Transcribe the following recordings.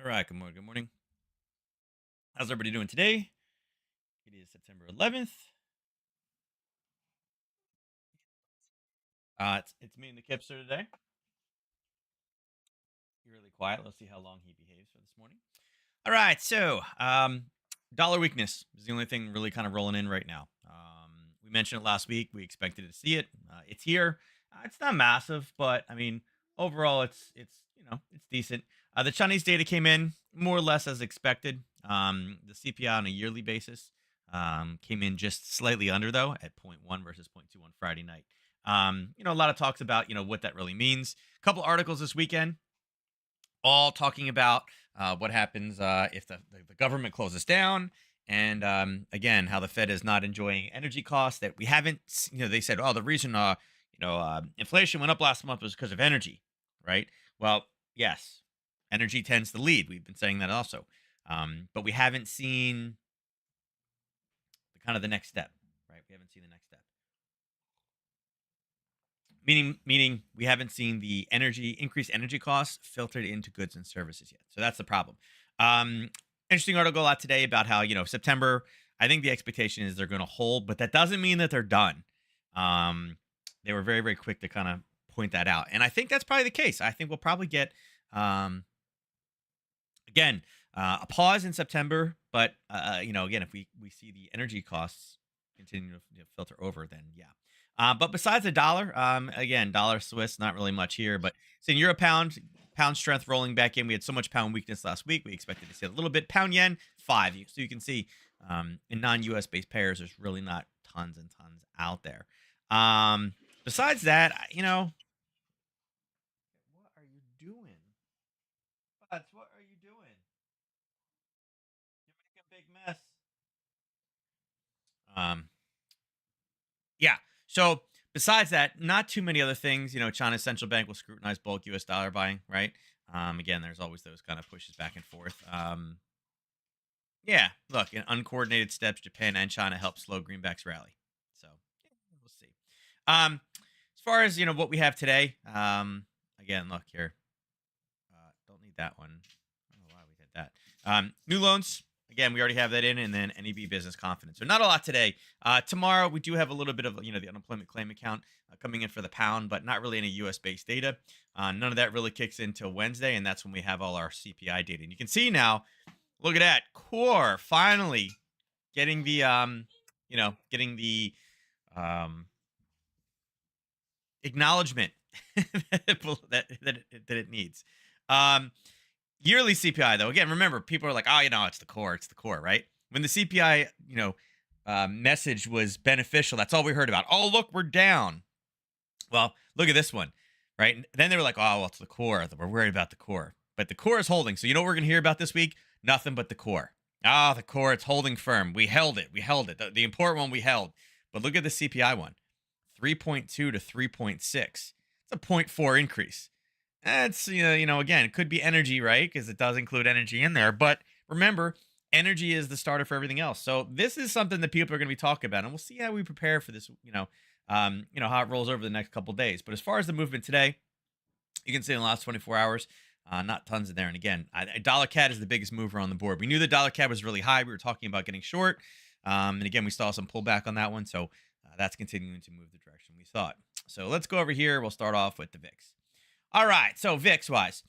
All right, good morning. Good morning. How's everybody doing today? It is September 11th. It's me and the Kipster today. You're really quiet. Let's see how long he behaves for this morning. All right, dollar weakness is the only thing really kind of rolling in right now. We mentioned it last week. We expected to see it. It's here. It's not massive, but I mean, overall, it's decent. The Chinese data came in more or less as expected. The CPI on a yearly basis came in just slightly under though at zero point 0.1 versus zero point 0.2 on Friday night. A lot of talks about what that really means. A couple articles this weekend all talking about what happens if the government closes down. And again, how the Fed is not enjoying energy costs that we haven't, they said, oh, the reason, inflation went up last month was because of energy, right? Well, yes, energy tends to lead. We've been saying that also. But we haven't seen the next step, right? We haven't seen the next step. Meaning we haven't seen the increased energy costs filtered into goods and services yet. So that's the problem. Um, Interesting article out today about how September. I think the expectation is they're going to hold, but that doesn't mean that they're done. Um, they were very quick to kind of point that out, and I think that's probably the case. I think we'll probably get um, again a pause in September, but again, if we see the energy costs continue to filter over, then yeah. But besides the dollar, again, dollar Swiss, not really much here. But seeing euro pound strength rolling back in. We had so much pound weakness last week. We expected to see a little bit. Pound yen 5. So you can see in non-US based pairs, there's really not tons and tons out there. Besides that, what are you doing? Butts, what are you doing? You're making a big mess. Um, Yeah. So besides that, not too many other things. China's central bank will scrutinize bulk U.S. dollar buying, right? Again, there's always those kind of pushes back and forth. Yeah. Look, in uncoordinated steps, Japan and China help slow greenbacks rally. So yeah, we'll see. As far as what we have today, again, look here. Don't need that one. I don't know why we did that. New loans. Again, we already have that in, and then NEB business confidence. So not a lot today. Tomorrow we do have a little bit of the unemployment claim account coming in for the pound, but not really any U.S. based data. None of that really kicks in till Wednesday, and that's when we have all our CPI data. And you can see now, look at that core finally getting the getting the um, acknowledgement that it needs. Um, Yearly CPI though, again, remember people are like, oh, it's the core, right? When the CPI, message was beneficial, that's all we heard about. Oh, look, we're down. Well, look at this one, right? And then they were like, oh, well, it's the core. We're worried about the core, but the core is holding. So you know what we're gonna hear about this week? Nothing but the core. Ah, the core, it's holding firm. We held it. We held it. The important one we held. But look at the CPI one, 3.2 to 3.6. It's a zero point 0.4 increase. That's again, it could be energy, right? Because it does include energy in there. But remember, energy is the starter for everything else. So this is something that people are going to be talking about, and we'll see how we prepare for this. How it rolls over the next couple of days. But as far as the movement today, you can see in the last 24 hours, not tons in there. And again, dollar CAD is the biggest mover on the board. We knew the dollar CAD was really high. We were talking about getting short, and again, we saw some pullback on that one. So that's continuing to move the direction we thought. So let's go over here. We'll start off with the VIX. All right, so VIX wise,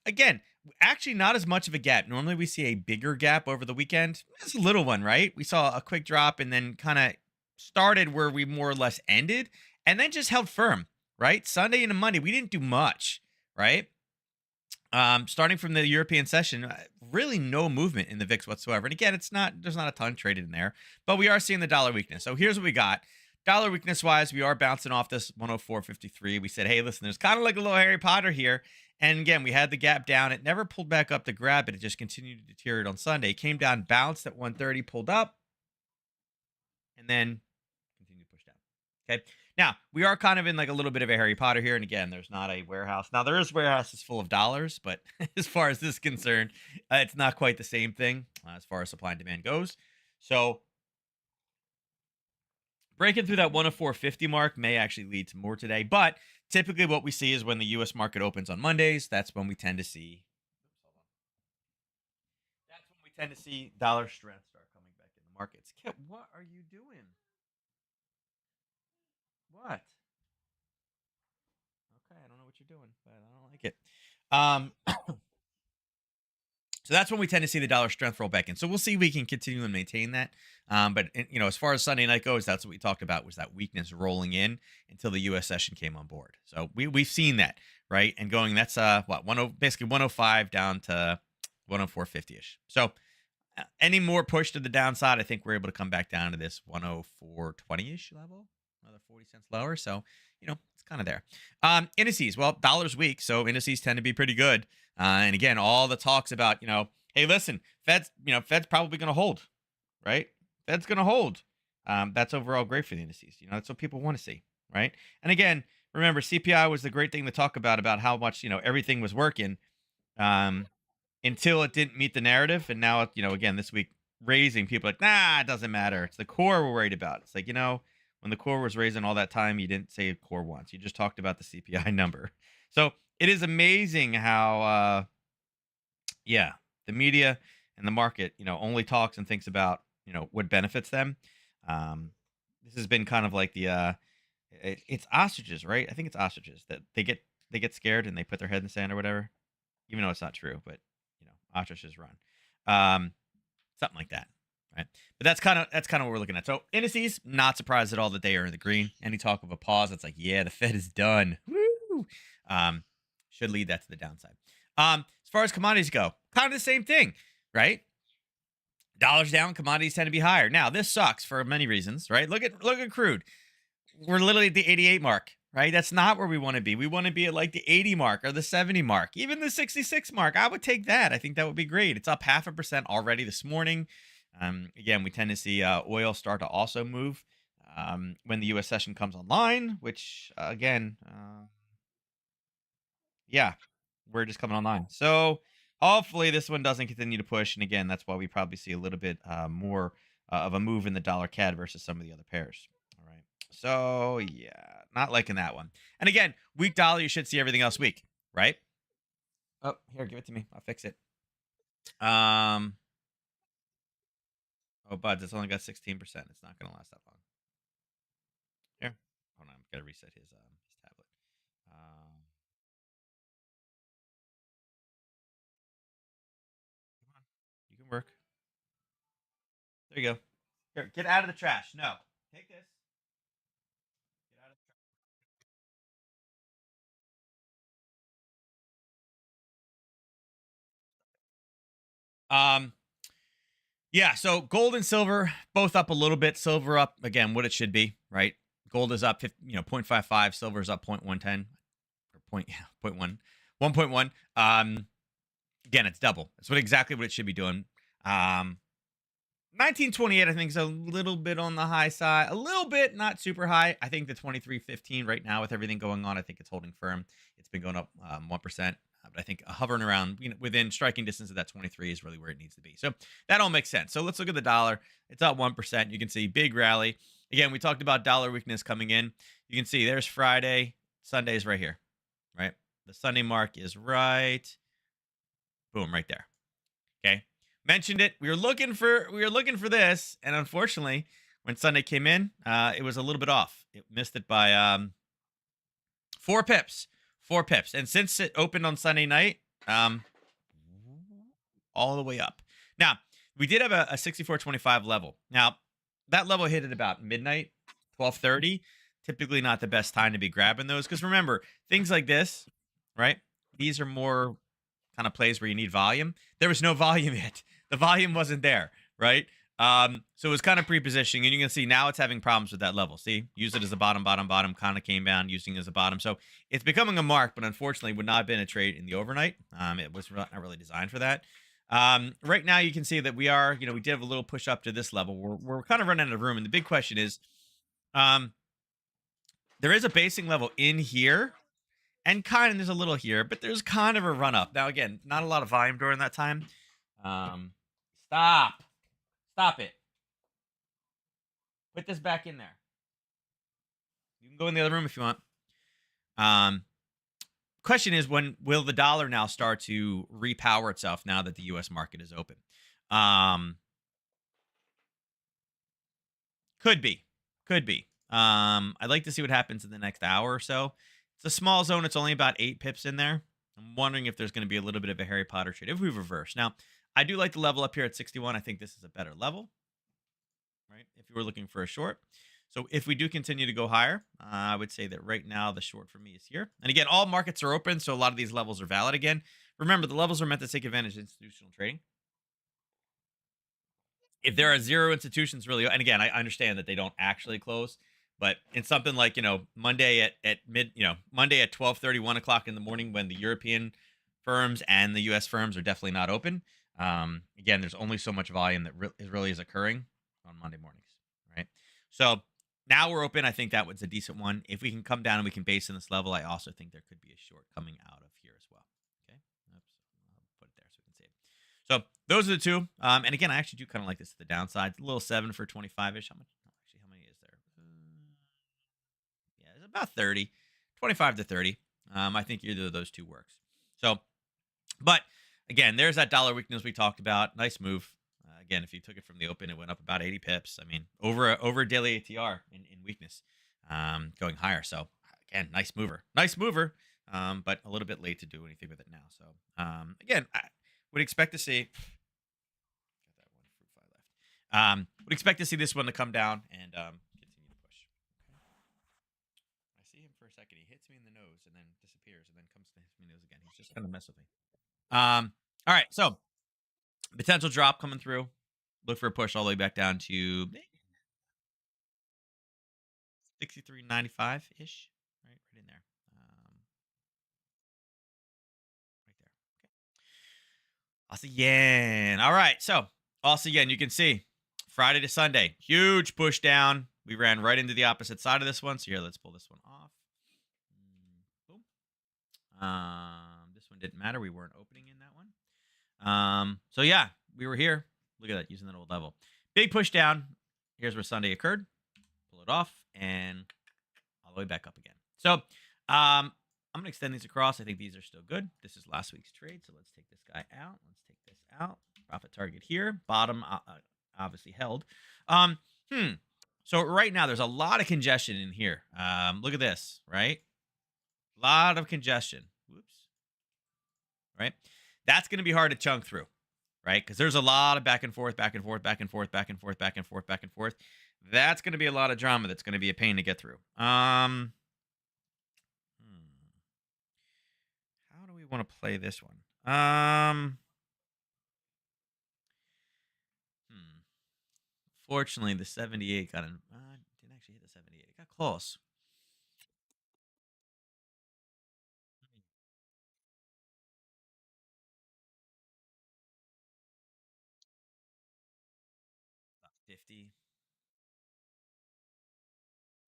again, actually not as much of a gap. Normally we see a bigger gap over the weekend. It's a little one, right? We saw a quick drop and then kind of started where we more or less ended, and then just held firm, right? Sunday into Monday, we didn't do much, right? Starting from the European session, really no movement in the VIX whatsoever. And again, there's not a ton traded in there, but we are seeing the dollar weakness. So here's what we got. Dollar weakness wise, we are bouncing off this 104.53. We said, hey, listen, there's kind of like a little Harry Potter here. And again, we had the gap down. It never pulled back up to grab it. It just continued to deteriorate on Sunday. It came down, bounced at 130, pulled up, and then continued to push down. Okay. Now, we are kind of in like a little bit of a Harry Potter here. And again, there's not a warehouse. Now, there is warehouses full of dollars, but as far as this is concerned, it's not quite the same thing as far as supply and demand goes. So breaking through that 104.50 mark may actually lead to more today, but typically what we see is when the U.S. market opens on Mondays, that's when we tend to see. tend to see dollar strength start coming back in the markets. Kip, what are you doing? What? Okay, I don't know what you're doing, but I don't like it. So that's when we tend to see the dollar strength roll back in. So we'll see if we can continue to maintain that. But as far as Sunday night goes, that's what we talked about was that weakness rolling in until the U.S. session came on board. So we've seen that, right? And going that's basically 105 down to 104.50 ish. So any more push to the downside, I think we're able to come back down to this 104.20 ish level, another 40 cents lower. So it's kind of there. Indices, well, dollar's weak, so indices tend to be pretty good. And again, all the talks about, hey, listen, Fed's probably going to hold, right? Fed's going to hold. That's overall great for the indices. That's what people want to see, right? And again, remember, CPI was the great thing to talk about how much, everything was working until it didn't meet the narrative. And now, again, this week, raising people like, nah, it doesn't matter. It's the core we're worried about. It's like, when the core was raising all that time, you didn't say core once. You just talked about the CPI number. So it is amazing how, the media and the market, only talks and thinks about, what benefits them. This has been kind of like it's ostriches, right? I think it's ostriches that they get scared and they put their head in the sand or whatever, even though it's not true. But ostriches run, something like that. Right. But that's kind of what we're looking at. So indices, not surprised at all that they are in the green. Any talk of a pause, it's like, yeah, the Fed is done. Woo! Should lead that to the downside. As far as commodities go, kind of the same thing, right? Dollars down, commodities tend to be higher. Now, this sucks for many reasons, right? Look at crude. We're literally at the 88 mark, right? That's not where we want to be. We want to be at like the 80 mark or the 70 mark, even the 66 mark. I would take that. I think that would be great. It's up 0.5% already this morning. Again, we tend to see oil start to also move when the U.S. session comes online, which, again, we're just coming online. So hopefully this one doesn't continue to push. And again, that's why we probably see a little bit more of a move in the dollar CAD versus some of the other pairs. All right. So, not liking that one. And again, weak dollar, you should see everything else weak, right? Oh, here, give it to me. I'll fix it. Oh, buds, it's only got 16%. It's not going to last that long. Here, hold on. I've got to reset his tablet. Come on, you can work. There you go. Here, get out of the trash. No, take this. Get out of the trash. Yeah. So gold and silver both up a little bit. Silver up again, what it should be, right? Gold is up, 0.55. Silver is up 0.110 or point 1, 1.1. Again, it's double. That's exactly what it should be doing. 1928, I think, is a little bit on the high side. A little bit, not super high. I think the 23.15 right now with everything going on, I think it's holding firm. It's been going up 1%. But I think hovering around within striking distance of that 23 is really where it needs to be. So that all makes sense. So let's look at the dollar. It's up 1%. You can see big rally. Again, we talked about dollar weakness coming in. You can see there's Friday. Sunday's right here, right? The Sunday mark is right. Boom, right there. Okay. Mentioned it. We were looking for this, and unfortunately, when Sunday came in, it was a little bit off. It missed it by 4 pips. 4 pips. And since it opened on Sunday night, all the way up. Now, we did have a 64.25 level. Now, that level hit at about midnight, 12:30. Typically not the best time to be grabbing those because remember, things like this, right? These are more kind of plays where you need volume. There was no volume yet. The volume wasn't there, right? So it was kind of pre-positioning, and you can see now it's having problems with that level. See, use it as a bottom, kind of came down, using it as a bottom. So it's becoming a mark, but unfortunately would not have been a trade in the overnight. It was not really designed for that. Right now you can see that we are, we did have a little push up to this level. We're kind of running out of room, and the big question is, there is a basing level in here, and kind of there's a little here, but there's kind of a run up. Now again, not a lot of volume during that time. Stop it. Put this back in there. You can go in the other room if you want. question is, when will the dollar now start to repower itself now that the U.S. market is open? Um, Could be. Could be. I'd like to see what happens in the next hour or so. It's a small zone. It's only about 8 pips in there. I'm wondering if there's going to be a little bit of a Harry Potter trade if we reverse. Now, I do like the level up here at 61. I think this is a better level, right? If you were looking for a short. So if we do continue to go higher, I would say that right now the short for me is here. And again, all markets are open, so a lot of these levels are valid again. Remember, the levels are meant to take advantage of institutional trading. If there are zero institutions really, and again, I understand that they don't actually close, but in something like, Monday at mid, Monday at 12:30, 1 o'clock in the morning, when the European firms and the US firms are definitely not open. Again, there's only so much volume that really is occurring on Monday mornings, right? So now we're open. I think that was a decent one. If we can come down and we can base in this level, I also think there could be a short coming out of here as well. Okay. Oops. I'll put it there so we can see it. So those are the two. And again, I actually do kind of like this to the downside. A little 7 for 25 ish. How much? Actually, how many is there? Yeah, it's about 30, 25 to 30. I think either of those two works. So, but again, there's that dollar weakness we talked about. Nice move. Again, if you took it from the open, it went up about 80 pips. I mean, over a daily ATR in weakness, going higher. So again, nice mover, but a little bit late to do anything with it now. So again, I would expect to see. Got that one fruit fly left. Would expect to see this one to come down and continue to push. Okay. I see him for a second. He hits me in the nose and then disappears and then comes to hit me in the nose again. He's just kind of mess with me. All right. So potential drop coming through. Look for a push all the way back down to 63.95 ish. Right in there. Right there. Okay. Also yen. All right. So also yen, you can see Friday to Sunday, huge push down. We ran right into the opposite side of this one. So here, let's pull this one off. Boom. This one didn't matter. We weren't opening in that one. So yeah, we were here. Look at that, using that old level. Big push down. Here's where Sunday occurred. Pull it off and all the way back up again. So I'm gonna extend these across. I think these are still good. This is last week's trade. So let's take this guy out. Let's take this out. Profit target here. Bottom obviously held. So right now there's a lot of congestion in here. Look at this, right? A lot of congestion. Whoops. Right? That's going to be hard to chunk through, right? Because there's a lot of back and forth, back and forth, back and forth, back and forth, back and forth, back and forth. That's going to be a lot of drama. That's going to be a pain to get through. How do we want to play this one? Fortunately, the 78 got in. Didn't actually hit the 78. It got close. About 50.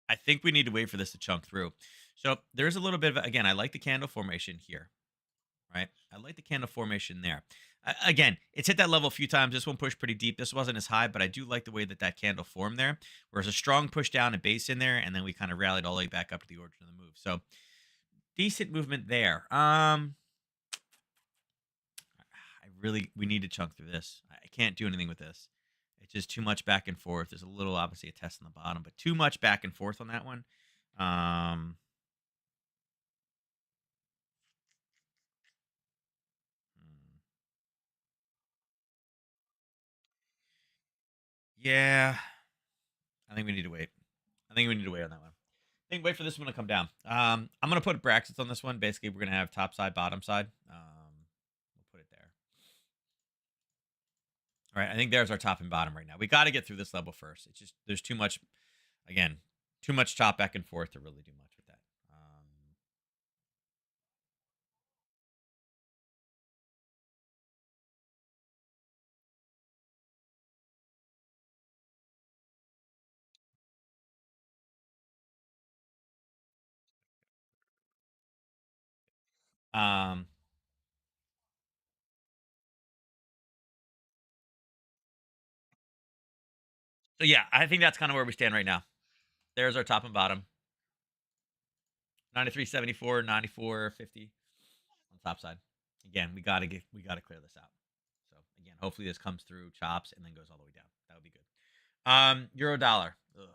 I think we need to wait for this to chunk through. So there's a little bit of, again, I like the candle formation here, right? I like the candle formation there. Again, it's hit that level a few times. This one pushed pretty deep. This wasn't as high, but I do like the way that that candle formed there. Whereas a strong push down and base in there, and then we kind of rallied all the way back up to the origin of the move. So decent movement there. We need to chunk through this. I can't do anything with this. It's just too much back and forth. There's a little, obviously, a test on the bottom, but too much back and forth on that one. Hmm. Yeah, I think we need to wait. I think we need to wait on that one. I think wait for this one to come down. I'm gonna put brackets on this one. Basically, we're gonna have top side, bottom side. We'll put it there. All right, I think there's our top and bottom right now. We got to get through this level first. It's just there's too much, again, too much chop back and forth to really do much with that. Um, so yeah, I think that's kind of where we stand right now. There's our top and bottom. 93.74, 94.50. top side. Again, we gotta clear this out. So again, hopefully this comes through, chops, and then goes all the way down. That would be good. Euro dollar. Ugh.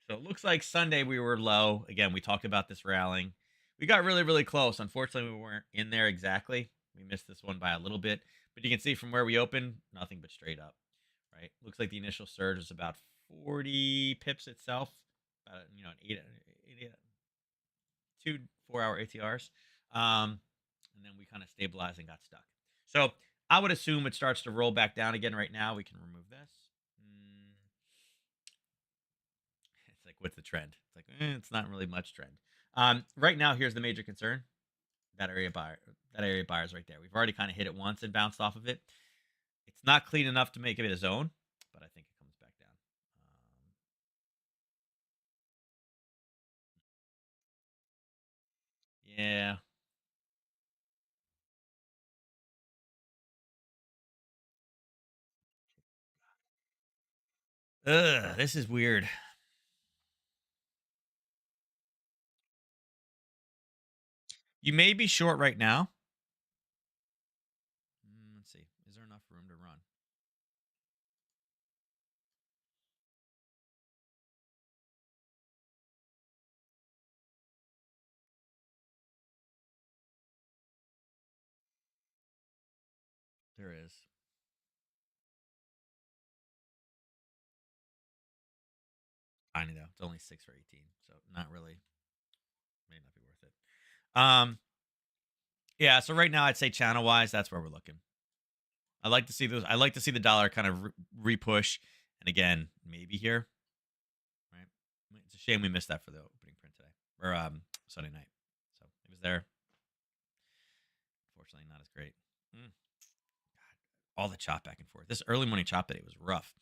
So it looks like Sunday we were low. Again, we talked about this rallying. We got really, really close. Unfortunately, we weren't in there exactly. We missed this one by a little bit. But you can see from where we opened, nothing but straight up. Right? Looks like the initial surge was about 40 pips itself. About an 2 4 hour ATRs. And then we kind of stabilized and got stuck. So I would assume it starts to roll back down again right now. We can remove this. Mm, It's like, what's the trend? It's like, it's not really much trend. Right now, here's the major concern: that area buyers right there. We've already kind of hit it once and bounced off of it. It's not clean enough to make it a zone, but I think it comes back down. Yeah. Ugh, this is weird. You may be short right now. Let's see. Is there enough room to run? There is. Tiny though. It's only 6 or 18, so not really. May not be worth it. Yeah. So right now, I'd say channel wise, that's where we're looking. I like to see those. I like to see the dollar kind of re-push, and again, maybe here, right? It's a shame we missed that for the opening print today or Sunday night. So it was there. Unfortunately, not as great. Mm, all the chop back and forth. This early morning chop today was rough.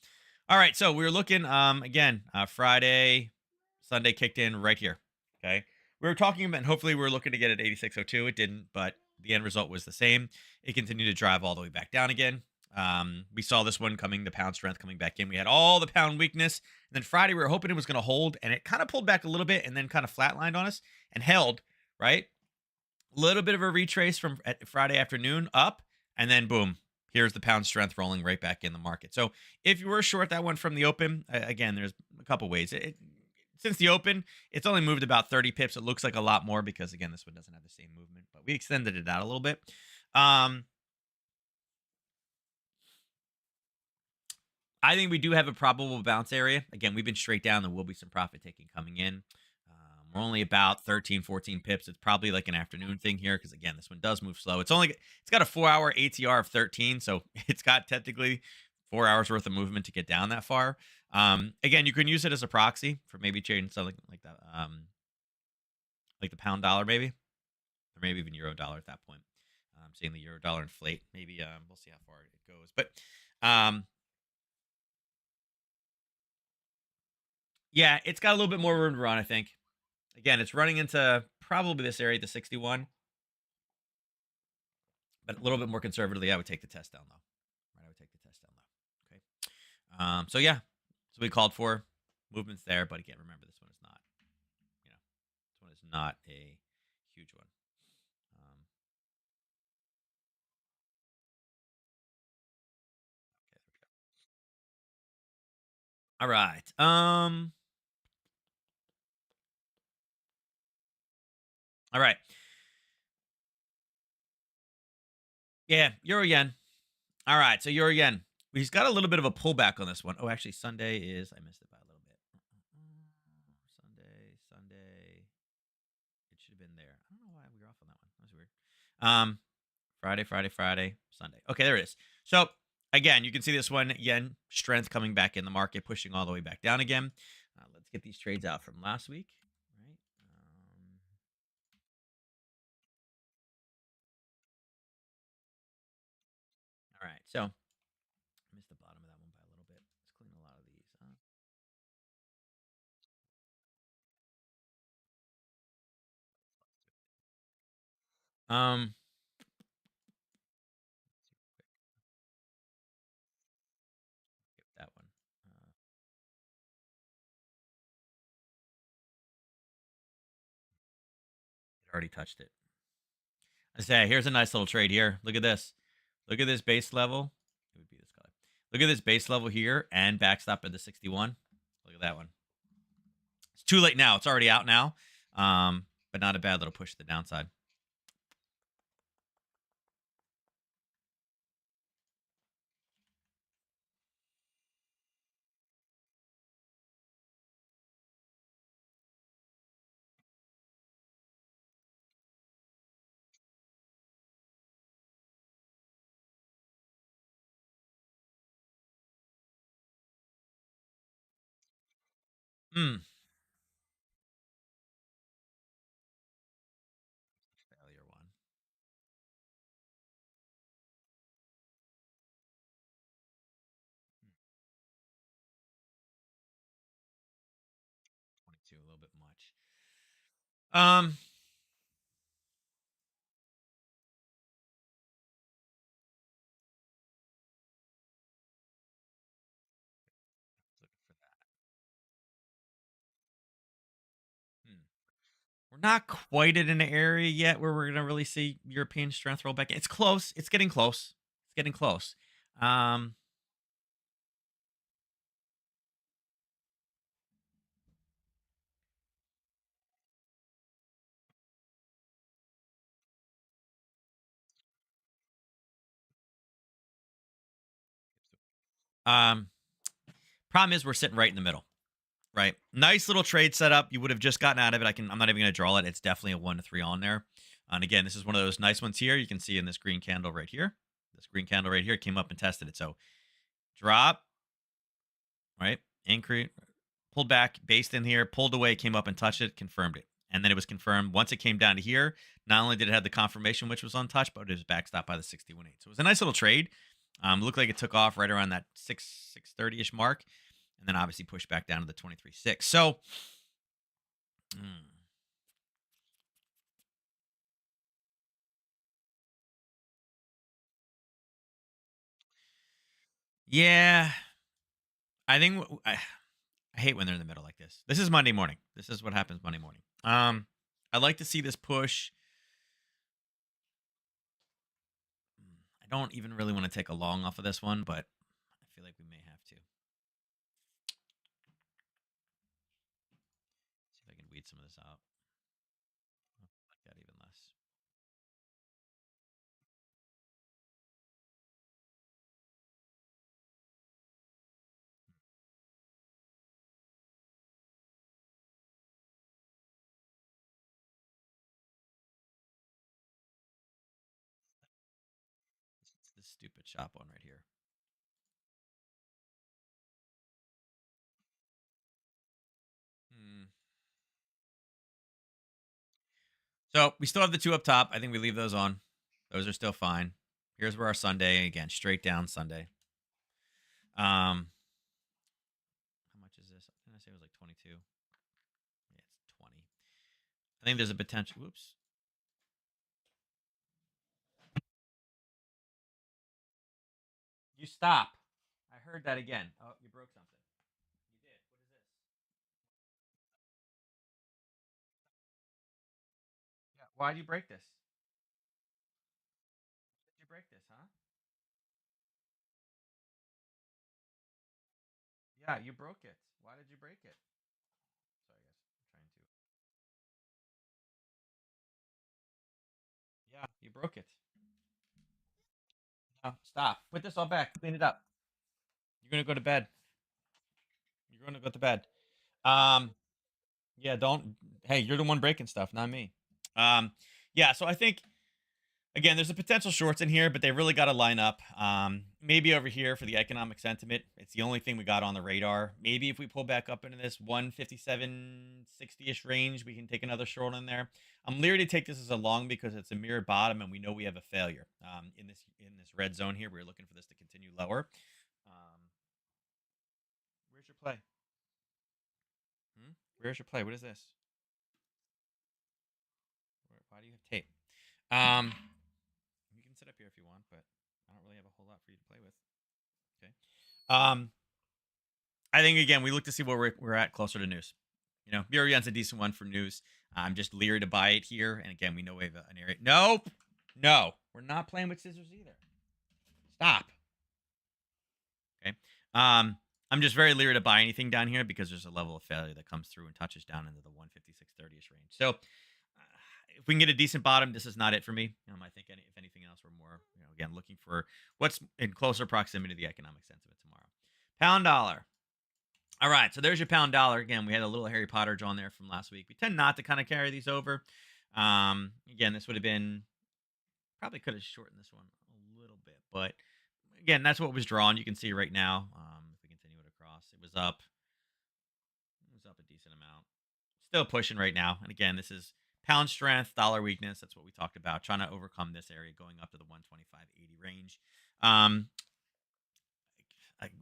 All right, so we were looking again Friday, Sunday kicked in right here. Okay, we were talking about, and hopefully we were looking to get at 86.02. It didn't, but the end result was the same. It continued to drive all the way back down again. We saw this one coming, the pound strength coming back in. We had all the pound weakness, and then Friday we were hoping it was going to hold, and it kind of pulled back a little bit, and then kind of flatlined on us and held. Right, a little bit of a retrace from Friday afternoon up, and then boom, here's the pound strength rolling right back in the market. So if you were short that one from the open, again, there's a couple ways. Since the open, it's only moved about 30 pips. It looks like a lot more because again, this one doesn't have the same movement, but we extended it out a little bit. Um, I think we do have a probable bounce area. Again, we've been straight down. There will be some profit taking coming in. We're only about 13, 14 pips. It's probably like an afternoon thing here because, again, this one does move slow. It's got a 4 hour ATR of 13, so it's got technically 4 hours worth of movement to get down that far. Again, you can use it as a proxy for maybe trading something like that, like the pound dollar maybe, or maybe even euro dollar at that point. Seeing the euro dollar inflate, maybe we'll see how far it goes. But um, yeah, it's got a little bit more room to run, I think. Again, it's running into probably this area, the 61, but a little bit more conservatively, I would take the test down low. Right, I would take the test down low. Okay. So yeah, so we called for movements there, but again, remember this one is not, this one is not a huge one. Um, okay, there we go. All right. All right. Yeah, euro yen. All right, so euro yen. We've got a little bit of a pullback on this one. Oh, actually, Sunday is. I missed it by a little bit. Sunday. It should have been there. I don't know why we were off on that one. That was weird. Friday, Sunday. Okay, there it is. So again, you can see this one yen strength coming back in the market, pushing all the way back down again. Let's get these trades out from last week. Right. All right. So missed the bottom of that one by a little bit. Let's clean a lot of these up. Um, skip that one. It already touched it. I say, here's a nice little trade here. Look at this. Look at this base level. It would be this color. Look at this base level here and backstop at the 61. Look at that one. It's too late now. It's already out now. But not a bad little push to the downside. Hmm. Failure one. 22, a little bit much. Um, looking for that. Hmm. We're not quite at an area yet where we're gonna really see European strength roll back. It's close. It's getting close. It's getting close. Um, um, Problem is we're sitting right in the middle. Right. Nice little trade setup. You would have just gotten out of it. I'm not even gonna draw it. It's definitely a 1 to 3 on there. And again, this is one of those nice ones here. You can see in this green candle right here. This green candle right here came up and tested it. So drop, right? Increase, pulled back, based in here, pulled away, came up and touched it, confirmed it. And then it was confirmed once it came down to here. Not only did it have the confirmation, which was untouched, but it was backstopped by the 61.8. So it was a nice little trade. Looked like it took off right around that 630 ish mark, and then obviously pushed back down to the 23.6. So, yeah, I think I hate when they're in the middle like this. This is Monday morning. This is what happens Monday morning. I like to see this push. I don't even really want to take a long off of this one, but I feel like we may have to. See if I can weed some of this out. Like that even less. It's this stupid shop one right here. Hmm. So we still have the two up top. I think we leave those on. Those are still fine. Here's where our Sunday again, straight down Sunday. How much is this? I say it was like 22. Yeah, it's 20. I think there's a potential. Whoops. You stop. I heard that again. Oh, you broke something. You did. What is this? Yeah. Why did you break this? Did you break this, huh? Yeah, you broke it. Why did you break it? Sorry, guys. I'm trying to. Yeah, you broke it. No, stop. Put this all back. Clean it up. You're gonna go to bed. You're gonna go to bed. Um, yeah, don't. Hey, you're the one breaking stuff, not me. Um, yeah. So I think again, there's a potential shorts in here, but they really got to line up. Maybe over here for the economic sentiment, it's the only thing we got on the radar. Maybe if we pull back up into this 157.60-ish range, we can take another short in there. I'm leery to take this as a long because it's a mirror bottom, and we know we have a failure in this red zone here. We're looking for this to continue lower. Um, where's your play? Hmm? Where's your play? What is this? Why do you have tape? Um, you can sit up here if you want, but I don't really have a whole lot for you to play with. Okay. I think again we look to see where we're at closer to news. You know, Murian's a decent one for news. I'm just leery to buy it here, and again we know we have an area. Nope. No, we're not playing with scissors either. Stop. Okay. I'm just very leery to buy anything down here because there's a level of failure that comes through and touches down into the 156.30ish range. So if we can get a decent bottom, this is not it for me. I think if anything else, we're more, again, looking for what's in closer proximity to the economic sentiment tomorrow. Pound dollar. All right, so there's your pound dollar. Again, we had a little Harry Potter on there from last week. We tend not to kind of carry these over. Again, this would have been probably could have shortened this one a little bit, but again, that's what was drawn. You can see right now. If we continue it across, it was up. It was up a decent amount. Still pushing right now. And again, this is pound strength, dollar weakness. That's what we talked about. Trying to overcome this area, going up to the 125.80 range. Um,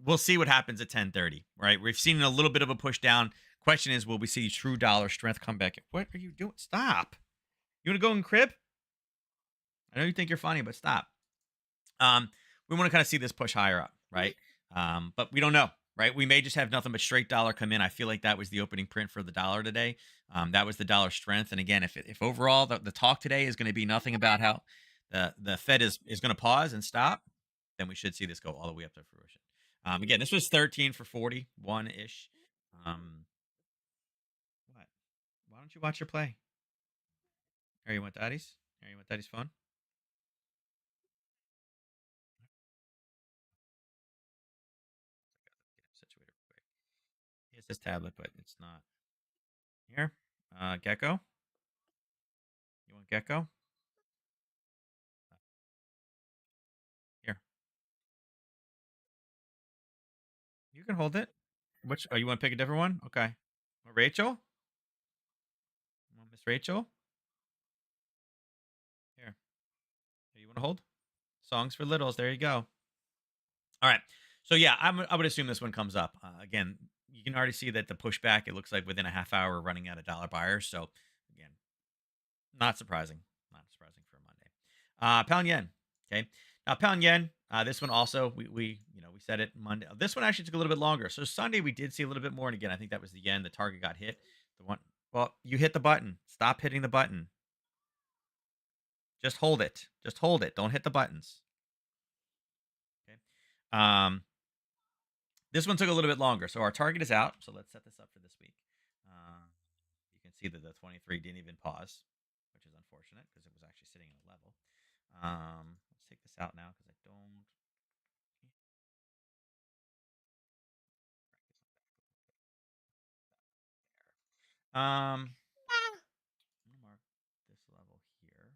we'll see what happens at 10:30. Right, we've seen a little bit of a push down. Question is, will we see true dollar strength come back? What are you doing? Stop. You want to go in crib? I know you think you're funny, but stop. We want to kind of see this push higher up, right? But we don't know, right? We may just have nothing but straight dollar come in. I feel like that was the opening print for the dollar today. That was the dollar strength. And again, if overall the talk today is going to be nothing about how the Fed is going to pause and stop, then we should see this go all the way up to fruition. Again, this was 13 for 41 ish. What? Why don't you watch your play? Or you want daddy's? Or you want daddy's phone? Get him situated real quick. He has his tablet, but it's not here. Gecko. You want Gecko? Here. You can hold it. Which? Oh, you want to pick a different one? Okay. Rachel. You want Miss Rachel? Here. Hey, you want to hold? Songs for littles. There you go. All right. So yeah, I would assume this one comes up again. You can already see that the pushback. It looks like within a half hour, running out of dollar buyers. So again, not surprising. Not surprising for a Monday. Pound yen. Okay. Now pound yen. This one also we said it Monday. This one actually took a little bit longer. So Sunday we did see a little bit more, and again I think that was the yen. The target got hit. The one. Well, you hit the button. Stop hitting the button. Just hold it. Just hold it. Don't hit the buttons. Okay. Um, this one took a little bit longer. So our target is out. So let's set this up for this week. You can see that the 23 didn't even pause, which is unfortunate because it was actually sitting in a level. Let's take this out now because I don't. I'm gonna mark this level here.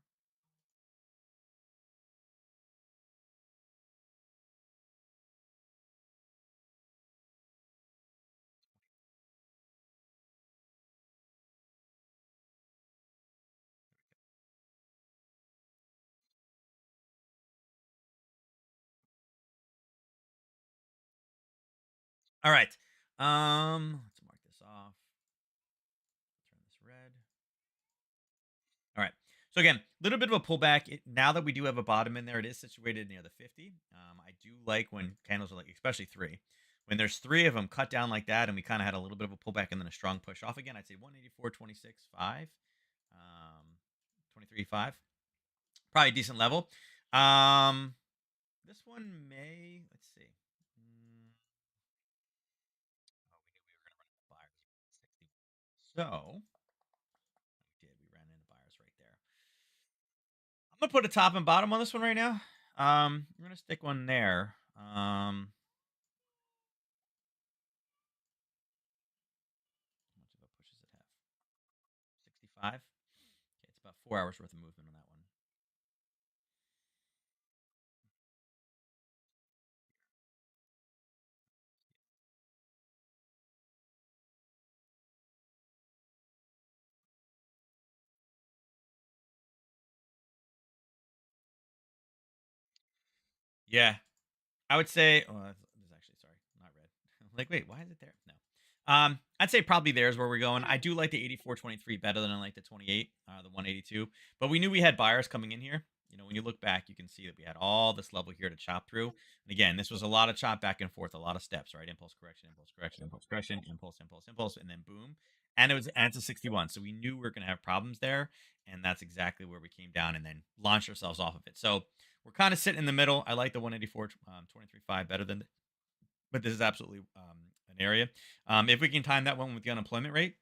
All right. Let's mark this off. Turn this red. All right. So again, a little bit of a pullback. Now that we do have a bottom in there, it is situated near the 50. I do like when candles are like, especially three, when there's three of them cut down like that, and we kind of had a little bit of a pullback and then a strong push off again. I'd say 184.26.5, 23.5, probably a decent level. This one may, let's see. Oh, we knew we were going to run into buyers. 60. So we ran into buyers right there. I'm gonna put a top and bottom on this one right now. We're gonna stick one there. How much of a push does it have? 65. Okay, it's about 4 hours worth of movement on that one. Yeah, I would say. Oh, this is actually sorry, not red. Like, wait, why is it there? No. I'd say probably there's where we're going. I do like the 84.23 better than I like the 28, the 182. But we knew we had buyers coming in here. when you look back, you can see that we had all this level here to chop through. And again, this was a lot of chop back and forth, a lot of steps, right? Impulse correction, impulse correction, impulse correction, impulse, impulse, impulse, and then boom. And it's a 61. So we knew we were going to have problems there. And that's exactly where we came down and then launched ourselves off of it. So we're kind of sitting in the middle. I like the 184, 23.5 better than, but this is absolutely an area. If we can time that one with the unemployment rate,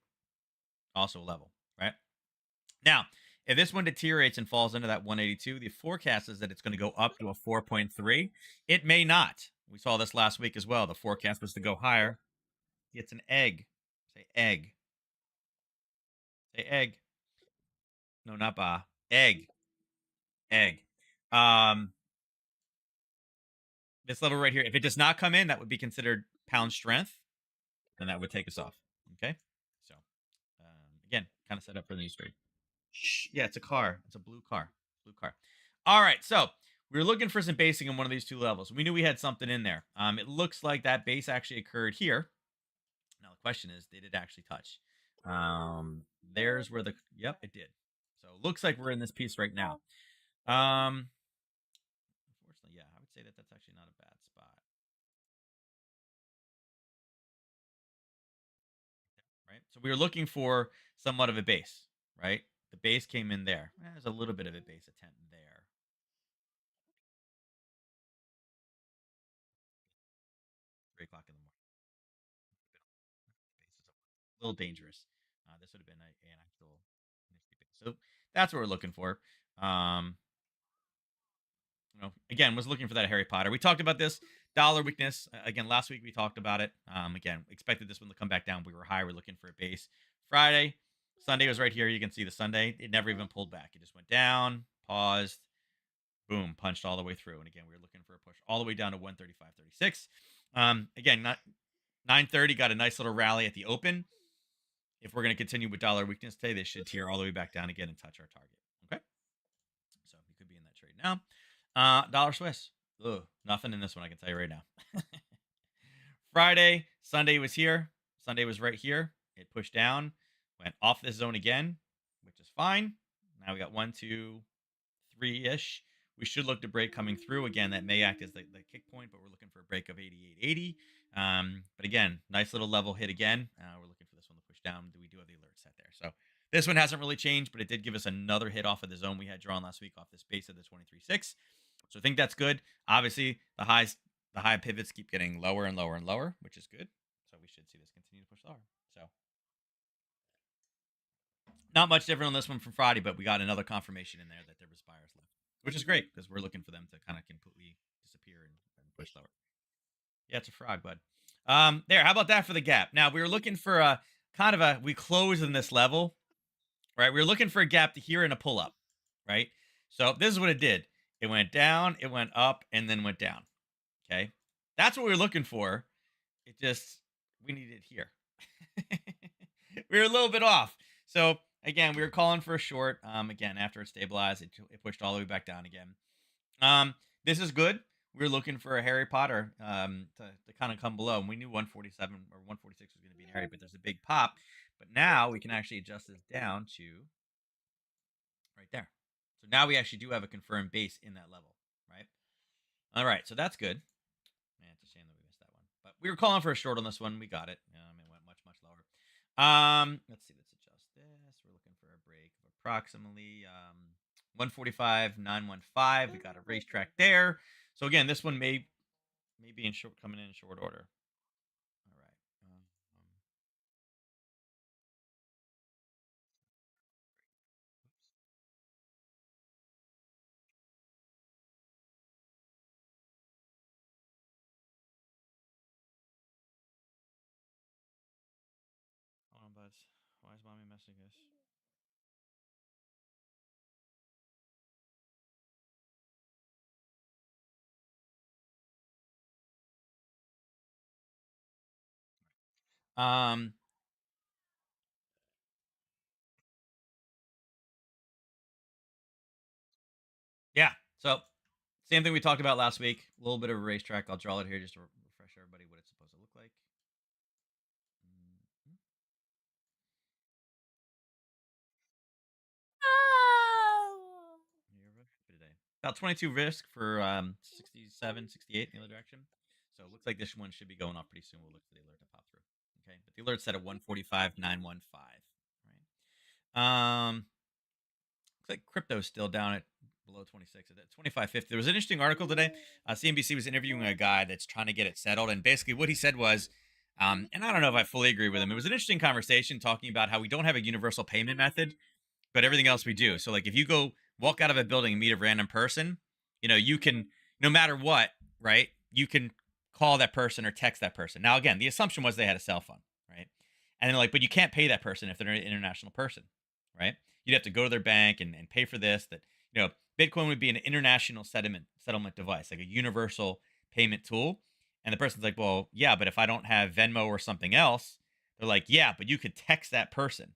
also a level, right? Now, if this one deteriorates and falls into that 182, the forecast is that it's going to go up to a 4.3. It may not. We saw this last week as well. The forecast was to go higher. It's an egg. Say egg. Say egg. No, not ba. Egg. Egg. Um, this level right here, if it does not come in, that would be considered pound strength, and that would take us off. Okay. So, again, kind of set up for the news trade. Yeah, it's a car. It's a blue car. Blue car. All right. So we were looking for some basing in one of these two levels. We knew we had something in there. It looks like that base actually occurred here. Now the question is, did it actually touch? There's where the yep, it did. So it looks like we're in this piece right now. Unfortunately, yeah, I would say that that's actually not a bad spot. Right. So we were looking for somewhat of a base, right? The base came in there. There's a little bit of a base attempt there. 3 o'clock in the morning. Bases a little dangerous. This would have been an actual nifty base. So that's what we're looking for. Um, again, was looking for that Harry Potter. We talked about this dollar weakness again last week. We talked about it. Again, expected this one to come back down. We were high. We're looking for a base. Friday, Sunday was right here. You can see the Sunday. It never even pulled back. It just went down, paused, boom, punched all the way through. And again, we were looking for a push all the way down to 135.36. Again, not 930 got a nice little rally at the open. If we're going to continue with dollar weakness today, they should tear all the way back down again and touch our target. Okay. So you could be in that trade now. Dollar Swiss. Ugh, nothing in this one, I can tell you right now. Friday, Sunday was here. Sunday was right here. It pushed down, went off this zone again, which is fine. Now we got 1, 2, 3-ish. We should look to break coming through again. That may act as the kick point, but we're looking for a break of 88.80. But again, nice little level hit again. We're looking for this one to push down. We do have the alert set there. So this one hasn't really changed, but it did give us another hit off of the zone we had drawn last week off this base of the 23.6. So I think that's good. Obviously, the high pivots keep getting lower and lower and lower, which is good. So we should see this continue to push lower. So not much different on this one from Friday, but we got another confirmation in there that there was buyers left, which is great because we're looking for them to kind of completely disappear and push lower. Yeah, it's a frog, bud. There. How about that for the gap? Now we were looking for a kind of we close in this level, right? We were looking for a gap to here and a pull up, right? So this is what it did. It went down, it went up, and then went down. Okay, that's what we were looking for. It just we needed it here. We were a little bit off. So again, we were calling for a short. Again, after it stabilized, it pushed all the way back down again. This is good. We were looking for a Harry Potter to kind of come below. And we knew 147 or 146 was going to be an Harry, but there's a big pop. But now we can actually adjust this down to right there. So now we actually do have a confirmed base in that level, right? All right, so that's good. Man, it's a shame that we missed that one. But we were calling for a short on this one. We got it. It went much, much lower. Let's see. Let's adjust this. We're looking for a break of approximately 145.915. We got a racetrack there. So again, this one may be in short, coming in short order. All right. Hold on, buzz. Why is mommy messing us? Um, yeah. So same thing we talked about last week. A little bit of a racetrack. I'll draw it here just to refresh everybody what it's supposed to look like. Mhm. You're today. About 22 risk for 67, 68 in the other direction. So it looks like this one should be going off pretty soon. We'll look for the alert to pop through. Okay, but the alert set at 145,915. Right. Looks like crypto's still down at below 26 at 25.50. There was an interesting article today. CNBC was interviewing a guy that's trying to get it settled, and basically what he said was, and I don't know if I fully agree with him. It was an interesting conversation talking about how we don't have a universal payment method, but everything else we do. So like if you go walk out of a building and meet a random person, you can, no matter what, right? You can call that person or text that person. Now again, the assumption was they had a cell phone, right? And then like, but you can't pay that person if they're an international person, right? You'd have to go to their bank and pay for this. That Bitcoin would be an international settlement device, like a universal payment tool. And the person's like, well, yeah, but if I don't have Venmo or something else, they're like, yeah, but you could text that person.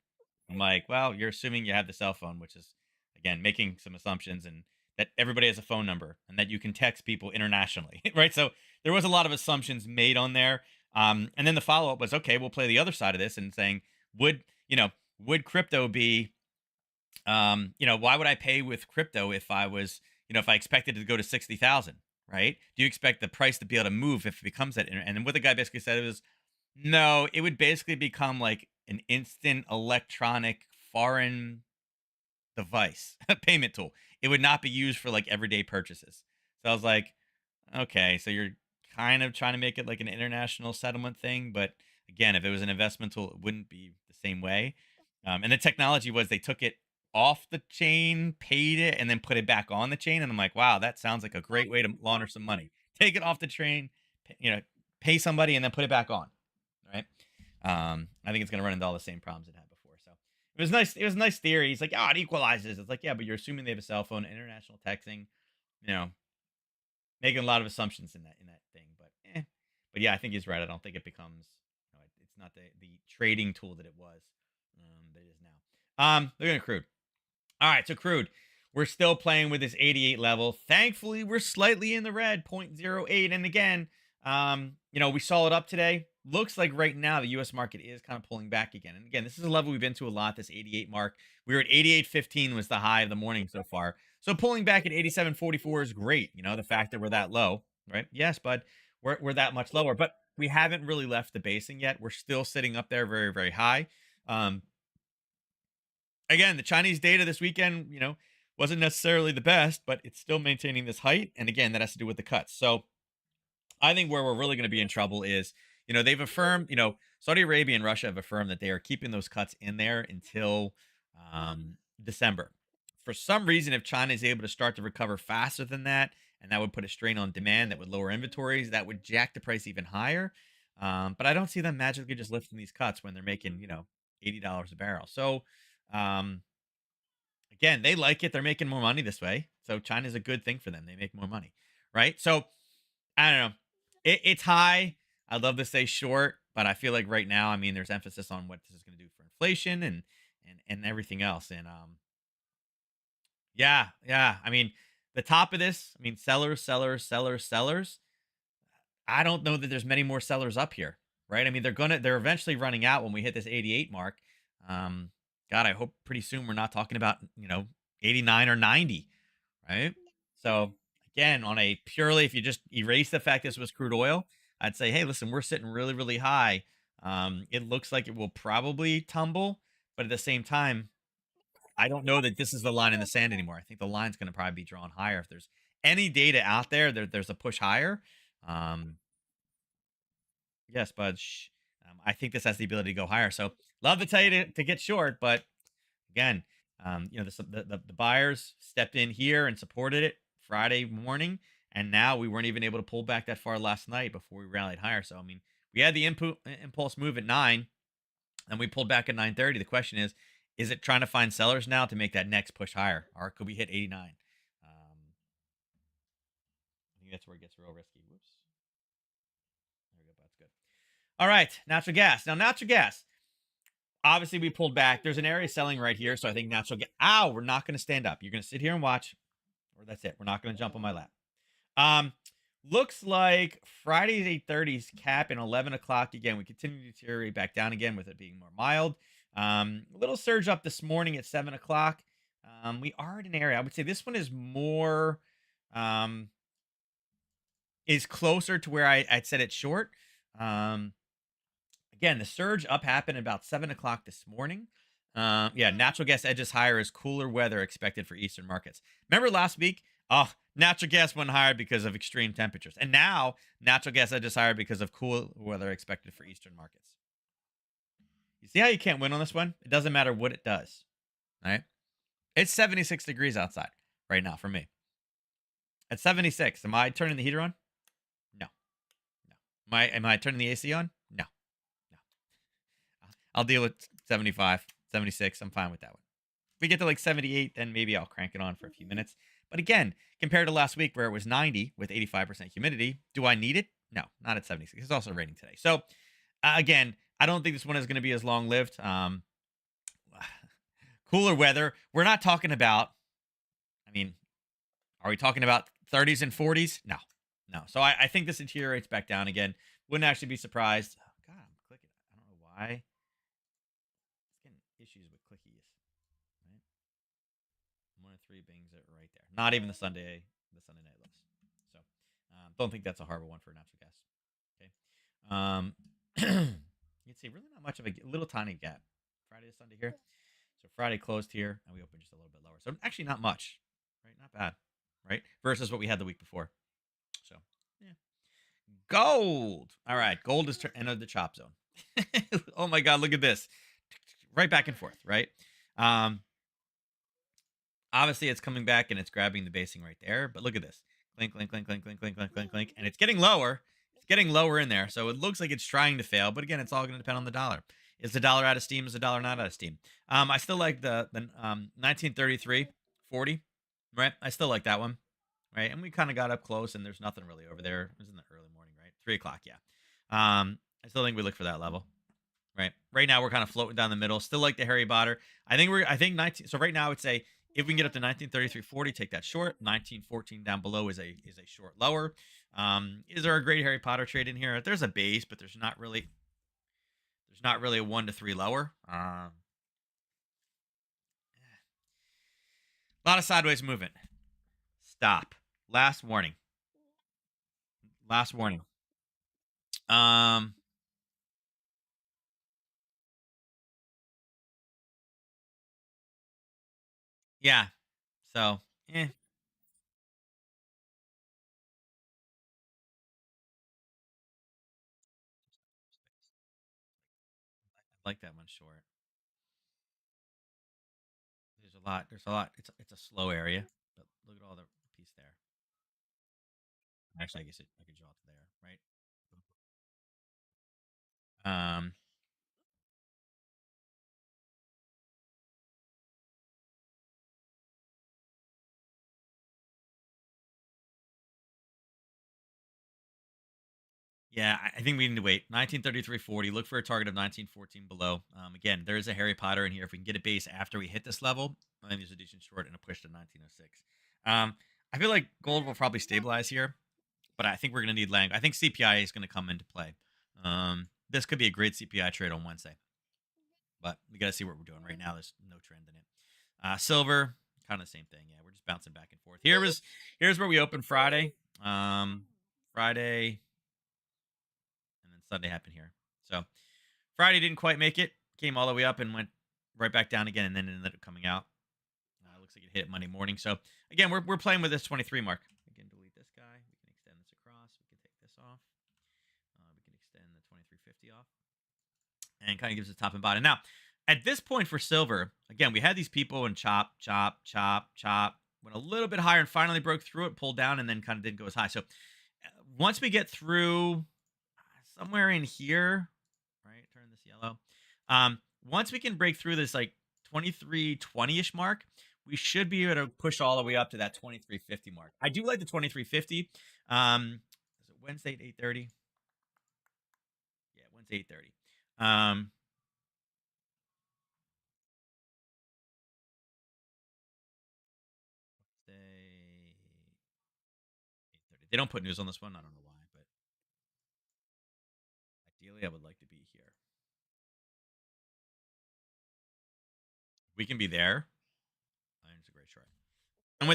I'm like, well, you're assuming you have the cell phone, which is again making some assumptions, and that everybody has a phone number and that you can text people internationally, right? So there was a lot of assumptions made on there. And then the follow up was, okay, we'll play the other side of this and saying, would would crypto be, why would I pay with crypto if I was, if I expected it to go to 60,000, right? Do you expect the price to be able to move if it becomes that? And then what the guy basically said was, no, it would basically become like an instant electronic foreign device, payment tool. It would not be used for like everyday purchases. So I was like, okay, so you're kind of trying to make it like an international settlement thing, but again, if it was an investment tool, it wouldn't be the same way. And the technology was they took it off the chain, paid it, and then put it back on the chain. And I'm like, wow, that sounds like a great way to launder some money. Take it off the train, pay somebody, and then put it back on. Right? I think it's going to run into all the same problems it had before. So it was nice. It was a nice theory. He's like, oh, it equalizes. It's like, yeah, but you're assuming they have a cell phone, international texting, you know, making a lot of assumptions in that thing. But yeah, I think he's right. I don't think it becomes, it's not the trading tool that it was, that it is now. Look at crude. All right, so crude, we're still playing with this 88 level. Thankfully, we're slightly in the red, 0.08. And again, we saw it up today. Looks like right now the U.S. market is kind of pulling back again. And again, this is a level we've been to a lot, this 88 mark. We were at 88.15 was the high of the morning so far. So pulling back at 87.44 is great. The fact that we're that low, right? Yes, bud, we're that much lower. But we haven't really left the basing yet. We're still sitting up there very, very high. Again, the Chinese data this weekend, wasn't necessarily the best, but it's still maintaining this height. And again, that has to do with the cuts. So I think where we're really going to be in trouble is, they've affirmed, Saudi Arabia and Russia have affirmed that they are keeping those cuts in there until December. For some reason, if China is able to start to recover faster than that, and that would put a strain on demand, that would lower inventories, that would jack the price even higher. But I don't see them magically just lifting these cuts when they're making, $80 a barrel. So, um, again, they like it. They're making more money this way. So China's a good thing for them. They make more money, right? So I don't know. It's high. I'd love to say short, but I feel like right now, I mean, there's emphasis on what this is going to do for inflation and everything else. And yeah, yeah. I mean, the top of this, I mean, sellers, sellers, sellers, sellers. I don't know that there's many more sellers up here, right? I mean, they're eventually running out when we hit this 88 mark. Um, God, I hope pretty soon we're not talking about 89 or 90, right? So again, on a purely, if you just erase the fact this was crude oil, I'd say, hey, listen, we're sitting really, really high. It looks like it will probably tumble, but at the same time, I don't know that this is the line in the sand anymore. I think the line's going to probably be drawn higher. If there's any data out there, there's a push higher. Um, yes, but I think this has the ability to go higher. So love to tell you to get short, but again, the buyers stepped in here and supported it Friday morning, and now we weren't even able to pull back that far last night before we rallied higher. So I mean, we had the impulse move at 9, and we pulled back at 9:30. The question is it trying to find sellers now to make that next push higher, or could we hit 89? I think that's where it gets real risky. Whoops. There we go. That's good. All right, natural gas. Now, natural gas. Obviously, we pulled back. There's an area selling right here, so I think natural gas. Ow, we're not going to stand up. You're going to sit here and watch, or that's it. We're not going to jump on my lap. Looks like Friday's 8:30's cap and 11 o'clock again. We continue to deteriorate back down again with it being more mild. A little surge up this morning at 7 o'clock. We are in an area. I would say this one is more. um, is closer to where I'd said it's short. Um, Again, the surge up happened about 7 o'clock this morning. Yeah, natural gas edges higher as cooler weather expected for Eastern markets. Remember last week? Oh, natural gas went higher because of extreme temperatures. And now natural gas edges higher because of cool weather expected for Eastern markets. You see how you can't win on this one? It doesn't matter what it does. All right. It's 76 degrees outside right now for me. At 76, am I turning the heater on? No. No. Am I turning the AC on? No. No. I'll deal with 75, 76. I'm fine with that one. If we get to like 78, then maybe I'll crank it on for a few minutes. But again, compared to last week where it was 90 with 85% humidity, do I need it? No, not at 76. It's also raining today. So again, I don't think this one is going to be as long lived. Cooler weather. We're not talking about, I mean, are we talking about 30s and 40s? No, no. So I think this deteriorates back down again. Wouldn't actually be surprised. Oh, God, I'm clicking. I don't know why. It's getting issues with clickies. Right? One of three bings it right there. Not even the Sunday night lows. So don't think that's a horrible one for natural gas. Okay. You'd see really not much of a little tiny gap. Friday to Sunday here. So Friday closed here and we opened just a little bit lower. So actually not much, right? Not bad, right? Versus what we had the week before. So yeah. Gold. All right, gold is entered the chop zone. Oh my God, look at this. Right back and forth, right? Um, Obviously, it's coming back and it's grabbing the basing right there. But look at this. Clink, clink, clink, clink, clink, clink, clink, clink, clink. And it's getting lower. It's getting lower in there. So it looks like it's trying to fail. But again, it's all going to depend on the dollar. Is the dollar out of steam? Is the dollar not out of steam? I still like the 1933.40, right? I still like that one, right? And we kind of got up close and there's nothing really over there. It was in the early morning, right? 3 o'clock, yeah. I still think we look for that level. Right now we're kind of floating down the middle. Still like the Harry Potter. I think 19. So right now I would say if we can get up to 1933.40, take that short. 1914 down below is a short lower. Is there a great Harry Potter trade in here? There's a base, but there's not really a 1 to 3 lower. A lot of sideways movement. Stop. Last warning. Last warning. Um, yeah. So, I like that one short. There's a lot. There's a lot. It's a slow area, but look at all the piece there. Actually, I guess I could draw to there, right? Um, yeah, I think we need to wait. 1933.40. Look for a target of 1914 below. Again, there is a Harry Potter in here. If we can get a base after we hit this level, I think there's a decent short and a push to 1906. I feel like gold will probably stabilize here, but I think we're going to need lang. I think CPI is going to come into play. This could be a great CPI trade on Wednesday, but we got to see what we're doing right now. There's no trend in it. Silver, kind of the same thing. Yeah, we're just bouncing back and forth. Here's where we open Friday. Friday and then Sunday happened here. So Friday didn't quite make it. Came all the way up and went right back down again, and then it ended up coming out. Looks like it hit Monday morning. So again, we're playing with this 23 mark. We can delete this guy. We can extend this across. We can take this off. We can extend the 2350 off, and kind of gives us top and bottom. Now, at this point for silver, again, we had these people and chop, chop, chop, chop. Went a little bit higher and finally broke through it, pulled down, and then kind of didn't go as high. So once we get through somewhere in here, right? Turn this yellow. Once we can break through this like 2320-ish mark, we should be able to push all the way up to that 2350 mark. I do like the 2350. Is it Wednesday at 8:30? Yeah, Wednesday 8:30. Wednesday 8:30. They don't put news on this one. I don't know why, but ideally I would like to be here. We can be there. I think it's a great short. And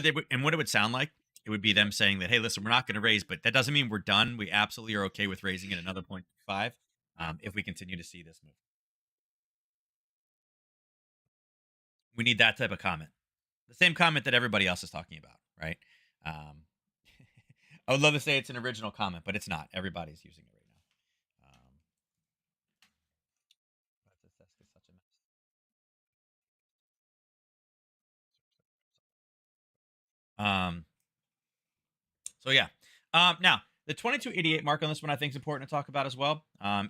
what it would sound like it would be them saying that, hey, listen, we're not going to raise, but that doesn't mean we're done. We absolutely are okay with raising it another 0.5 if we continue to see this move. We need that type of comment. The same comment that everybody else is talking about, right? Um, I would love to say it's an original comment, but it's not. Everybody's using it right now. That's such a mess. Um, so yeah. Now the 2288 mark on this one I think is important to talk about as well.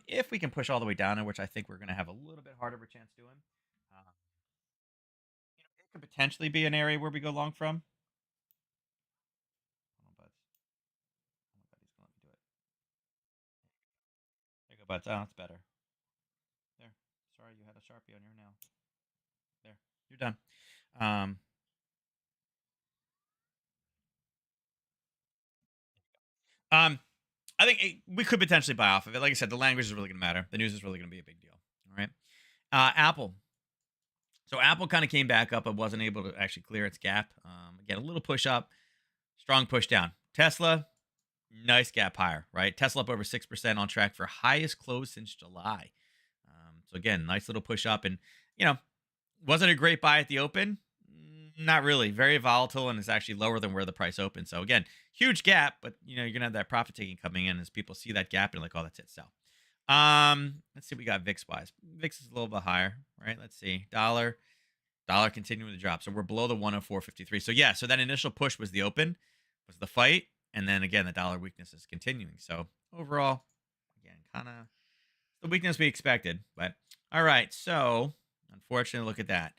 If we can push all the way down, in which I think we're going to have a little bit harder of a chance doing, it could potentially be an area where we go long from. Hold on, buds. Hold on, buddies. Let me do it. There you go, buds. Oh, that's better. There. Sorry, you had a sharpie on your nail. There, you're done. Um, um, I think we could potentially buy off of it. Like I said, the language is really going to matter. The news is really going to be a big deal. All right. Apple. So Apple kind of came back up, but wasn't able to actually clear its gap. Again, a little push up, strong push down. Tesla, nice gap higher, right? Tesla up over 6% on track for highest close since July. So again, nice little push up, and you know, was it a great buy at the open? Not really. Very volatile, and it's actually lower than where the price opened. So again, huge gap, but you're gonna have that profit taking coming in as people see that gap and like, oh, that's it, sell. Let's see what we got VIX wise. VIX is a little bit higher, right? Let's see. Dollar continuing to drop. So we're below the 104.53. So yeah, so that initial push was the open, was the fight, and then again the dollar weakness is continuing. So overall, again, kind of the weakness we expected. But all right, so unfortunately, look at that.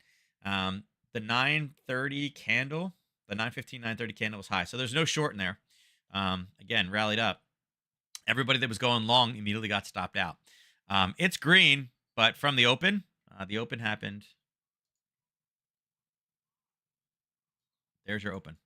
The 930 candle, the 915, 930 candle was high. So there's no short in there. Again, rallied up. Everybody that was going long immediately got stopped out. It's green, but from the open happened. There's your open.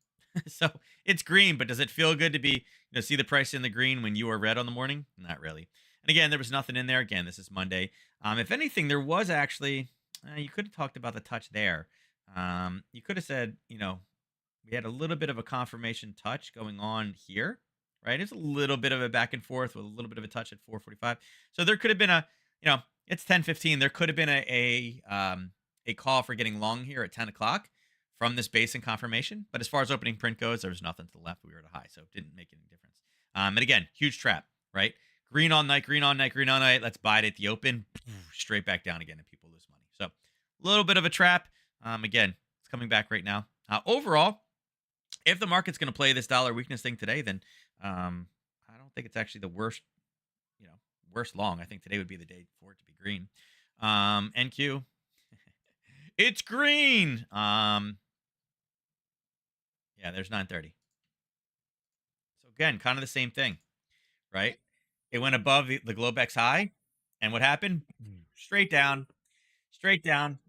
So it's green, but does it feel good to be, see the price in the green when you are red on the morning? Not really. And again, there was nothing in there. Again, this is Monday. If anything, there was actually, you could have talked about the touch there. You could have said, we had a little bit of a confirmation touch going on here, right? It's a little bit of a back and forth with a little bit of a touch at 445. So there could have been it's 10:15. There could have been a call for getting long here at 10 o'clock from this base and confirmation. But as far as opening print goes, there was nothing to the left. We were at a high, so it didn't make any difference. And again, huge trap, right? Green all night, green all night, green all night. Let's buy it at the open, straight back down again, and people lose money. So a little bit of a trap. Again, it's coming back right now. Overall, if the market's going to play this dollar weakness thing today, then I don't think it's actually the worst, worst long. I think today would be the day for it to be green. NQ, it's green. Yeah, there's 930. So again, kind of the same thing, right? It went above the Globex high, and what happened? Straight down, straight down.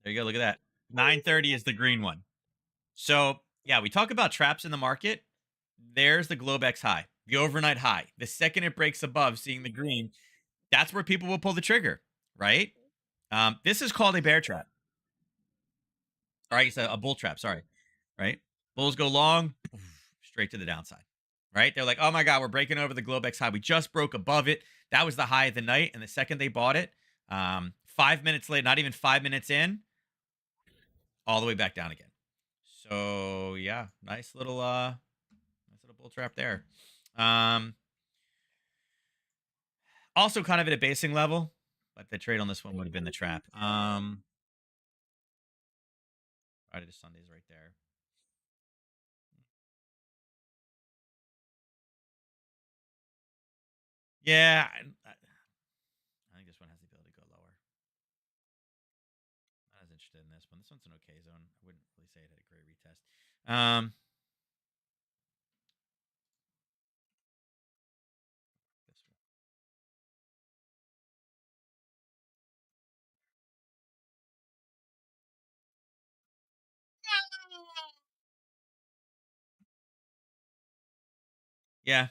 There you go. Look at that. 930 is the green one. So yeah, we talk about traps in the market. There's the Globex high, the overnight high. The second it breaks above, seeing the green, that's where people will pull the trigger, right? This is called a bear trap, or I guess a bull trap. Sorry, right? Bulls go long, straight to the downside, right? They're like, oh my God, we're breaking over the Globex high. We just broke above it. That was the high of the night. And the second they bought it, 5 minutes late, not even 5 minutes in, all the way back down again. So yeah, nice little bull trap there. Also kind of at a basing level, but the trade on this one would have been the trap. Friday to Sunday's right there. Yeah, I think this one has the ability to go lower. Not as interested in this one. This one's an okay zone. I wouldn't really say it had a great retest. This one. Yeah,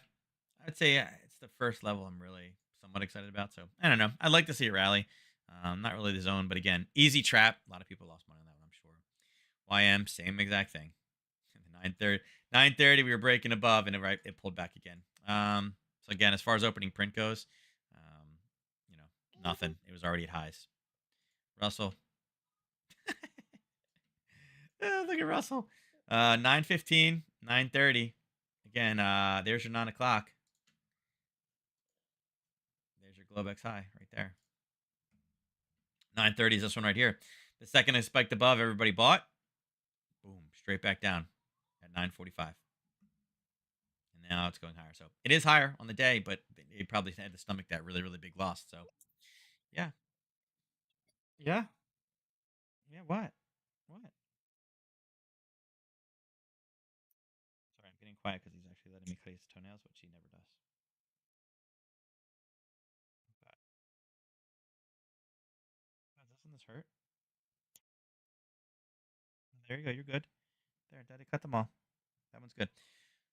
I'd say it's the first level I'm really somewhat excited about. So I don't know. I'd like to see a rally. Not really the zone, but again, easy trap. A lot of people lost money on that one, I'm sure. YM, same exact thing. 9:30. 9:30. We were breaking above, and it pulled back again. So again, as far as opening print goes, um, you know, nothing. It was already at highs. Russell. Look at Russell. 9:15, 9:30. Again, there's your 9 o'clock. There's your Globex high right there. 9:30 is this one right here. The second it spiked above, everybody bought. Boom, straight back down at 9:45. And now it's going higher. So it is higher on the day, but they probably had to stomach that really, really big loss. So yeah. Yeah. Yeah. What? What? Sorry, I'm getting quiet because he's actually letting me cut his toenails, which he never does. God, doesn't this hurt? There you go. You're good. There, Daddy cut them all. That one's good.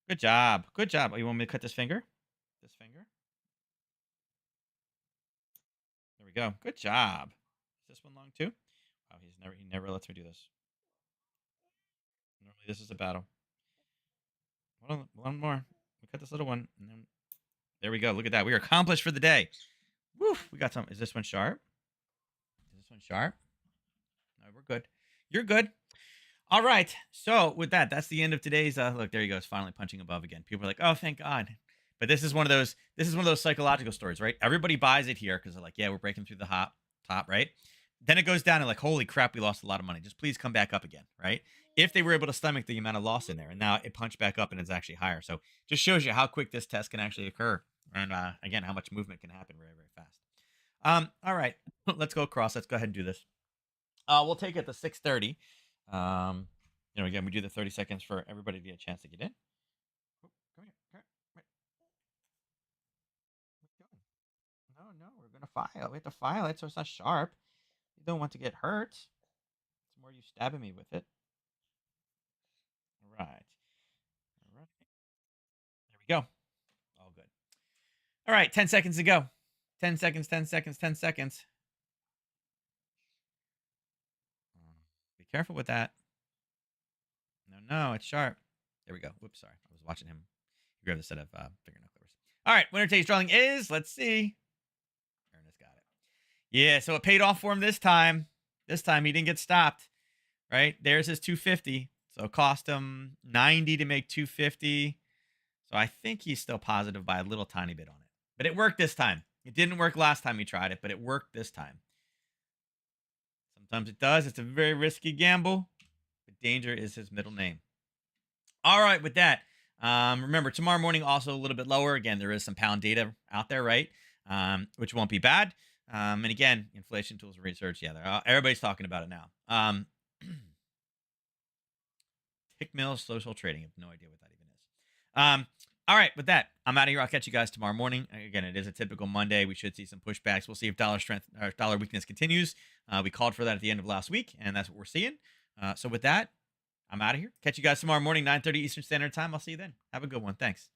Good job. Good job. Oh, you want me to cut this finger? This finger? There we go. Good job. Is this one long too? Wow, he never lets me do this. Normally this is a battle. One more. We cut this little one, and then there we go. Look at that. We are accomplished for the day. Woo! We got some. Is this one sharp? Is this one sharp? No, we're good. You're good. All right. So with that, that's the end of today's. Look, there he goes. Finally punching above again. People are like, "Oh, thank God." But this is one of those. This is one of those psychological stories, right? Everybody buys it here because they're like, "Yeah, we're breaking through the top, right?" Then it goes down and like, "Holy crap, we lost a lot of money. Just please come back up again," right? If they were able to stomach the amount of loss in there, and now it punched back up and it's actually higher. So just shows you how quick this test can actually occur, and again, how much movement can happen very, very fast. All right, let's go across. Let's go ahead and do this. We'll take it to 6:30. Again, we do the 30 seconds for everybody to get a chance to get in. Oh, come here. Wait. What are you doing? No, we're gonna file. We have to file it so it's not sharp. You don't want to get hurt. It's more you stabbing me with it. All right. All right. There we go. All good. All right, 10 seconds to go. 10 seconds, 10 seconds, 10 seconds. Be careful with that. No, it's sharp. There we go. Whoops, sorry. I was watching him grab the set of fingernail clippers. All right, winner takes drawing is, let's see. Ernest got it. Yeah, so it paid off for him this time. This time he didn't get stopped, right? There's his 250. So it cost him 90 to make 250. So I think he's still positive by a little tiny bit on it. But it worked this time. It didn't work last time he tried it, but it worked this time. Sometimes it does. It's a very risky gamble, but danger is his middle name. All right, with that, remember, tomorrow morning also a little bit lower. Again, there is some pound data out there, right? Which won't be bad. And again, inflation tools and research. Yeah, everybody's talking about it now. Tick Mills social trading. I have no idea what that even is. All right, with that, I'm out of here. I'll catch you guys tomorrow morning. Again, it is a typical Monday. We should see some pushbacks. We'll see if dollar strength or dollar weakness continues. We called for that at the end of last week, and that's what we're seeing. So with that, I'm out of here. Catch you guys tomorrow morning, 9:30 Eastern Standard Time. I'll see you then. Have a good one. Thanks.